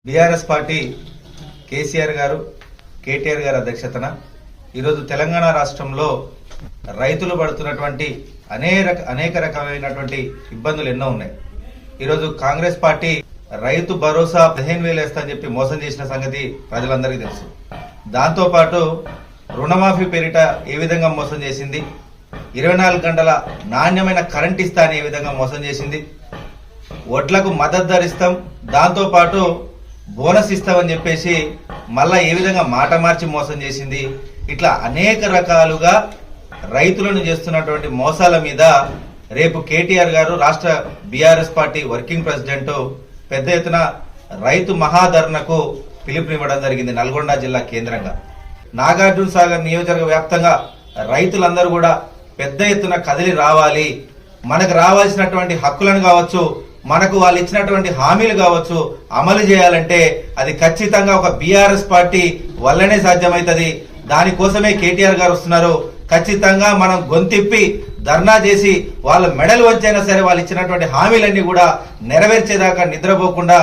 BRS party KCR గారు కేటీఆర్ గారి అధ్యక్షతన ఈరోజు తెలంగాణ రాష్ట్రంలో రైతులు పడుతున్నటువంటి అనేక రకమైనటువంటి ఇబ్బందులు ఎన్నో ఉన్నాయి. ఈరోజు కాంగ్రెస్ పార్టీ రైతు భరోసా 15,000 వేస్తా అని చెప్పి మోసం చేసిన సంగతి ప్రజలందరికీ తెలుసు. దాంతోపాటు రుణమాఫీ పేరిట ఏ విధంగా మోసం చేసింది, 24 గంటల నాణ్యమైన కరెంట్ ఇస్తా అని ఏ విధంగా మోసం చేసింది, వడ్లకు మద్దతు ధర ఇస్తాం, దాంతోపాటు బోనస్ ఇస్తామని చెప్పేసి మళ్ళా ఏ విధంగా మాట మార్చి మోసం చేసింది. ఇట్లా అనేక రకాలుగా రైతులను చేస్తున్నటువంటి మోసాల మీద రేపు కేటీఆర్ గారు రాష్ట్ర బీఆర్ఎస్ పార్టీ వర్కింగ్ ప్రెసిడెంట్ పెద్ద ఎత్తున రైతు మహాధర్నకు పిలుపునివ్వడం జరిగింది. నల్గొండ జిల్లా కేంద్రంగా నాగార్జున సాగర్ నియోజకవర్గ వ్యాప్తంగా రైతులందరూ కూడా పెద్ద ఎత్తున కదిలి రావాలి. మనకు రావాల్సినటువంటి హక్కులను కావచ్చు, మనకు వాళ్ళు ఇచ్చినటువంటి హామీలు కావచ్చు అమలు చేయాలంటే అది ఖచ్చితంగా ఒక బీఆర్ఎస్ పార్టీ వల్లనే సాధ్యమవుతుంది. దానికోసమే కేటీఆర్ గారు వస్తున్నారు. ఖచ్చితంగా మనం గొంతిప్పి ధర్నా చేసి వాళ్ళ మెడలు వంచైనా సరే వాళ్ళు ఇచ్చినటువంటి హామీలన్నీ కూడా నెరవేర్చేదాకా నిద్రపోకుండా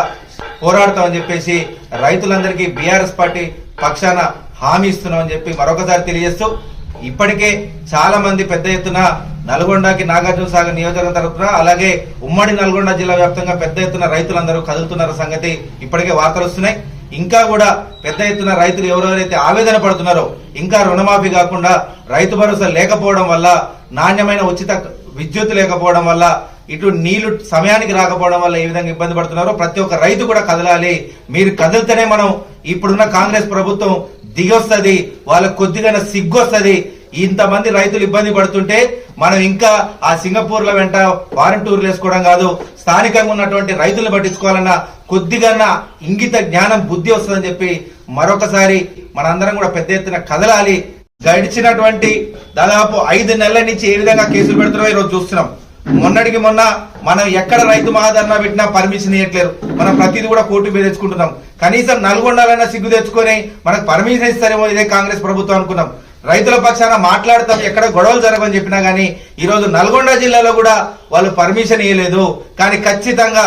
పోరాడతామని చెప్పేసి రైతులందరికీ బీఆర్ఎస్ పార్టీ పక్షాన హామీ ఇస్తున్నామని చెప్పి మరొకసారి తెలియజేస్తూ, ఇప్పటికే చాలా మంది పెద్ద ఎత్తున నల్గొండకి నాగార్జున సాగర్ నియోజకవర్గం తరఫున అలాగే ఉమ్మడి నల్గొండ జిల్లా వ్యాప్తంగా పెద్ద ఎత్తున రైతులందరూ కదులుతున్న సంగతి ఇప్పటికే వార్తలు వస్తున్నాయి. ఇంకా కూడా పెద్ద ఎత్తున రైతులు ఎవరెవరైతే ఆవేదన పడుతున్నారో, ఇంకా రుణమాఫీ కాకుండా రైతు భరోసా లేకపోవడం వల్ల, నాణ్యమైన ఉచిత విద్యుత్ లేకపోవడం వల్ల, ఇటు నీళ్లు సమయానికి రాకపోవడం వల్ల ఏ విధంగా ఇబ్బంది పడుతున్నారో ప్రతి ఒక్క రైతు కూడా కదలాలి. మీరు కదిలితేనే మనం ఇప్పుడున్న కాంగ్రెస్ ప్రభుత్వం దిగొస్తుంది, వాళ్ళకు కొద్దిగా సిగ్గొస్తుంది. ఇంతమంది రైతులు ఇబ్బంది పడుతుంటే మనం ఇంకా ఆ సింగపూర్ల వెంట ఫారెన్ టూర్లు వేసుకోవడం కాదు, స్థానికంగా ఉన్నటువంటి రైతులను పట్టించుకోవాలన్న కొద్దిగా ఇంగిత జ్ఞానం బుద్ధి వస్తుందని చెప్పి మరొకసారి మనందరం కూడా పెద్ద ఎత్తున కదలాలి. గడిచినటువంటి దాదాపు 5 నెలల నుంచి ఏ విధంగా కేసులు పెడుతున్నారో ఈరోజు చూస్తున్నాం. మొన్నటికి మొన్న మనం ఎక్కడ రైతు మహాధర్నా పెట్టినా పర్మిషన్ ఇవ్వట్లేరు. మనం ప్రతిదీ కూడా కోర్టు మీద తెచ్చుకుంటున్నాం. కనీసం నల్గొండలైనా సిగ్గు తెచ్చుకొని మనకు పర్మిషన్ ఇస్తారేమో ఇదే కాంగ్రెస్ ప్రభుత్వం అనుకున్నాం. రైతుల పక్షాన మాట్లాడతాం, ఎక్కడ గొడవలు జరగని చెప్పినా గానీ ఈరోజు నల్గొండ జిల్లాలో కూడా వాళ్ళు పర్మిషన్ ఇవ్వలేదు. కానీ ఖచ్చితంగా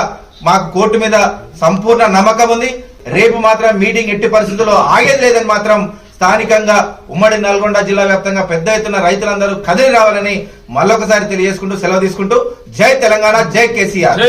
మాకు కోర్టు మీద సంపూర్ణ నమ్మకం ఉంది. రేపు మాత్రం మీటింగ్ ఎట్టి పరిస్థితుల్లో ఆగేది లేదని మాత్రం స్థానికంగా ఉమ్మడి నల్గొండ జిల్లా వ్యాప్తంగా పెద్ద ఎత్తున రైతులందరూ కదిలి రావాలని మళ్ళొకసారి తెలియజేసుకుంటూ సెలవు తీసుకుంటూ జై తెలంగాణ, జై కేసీఆర్.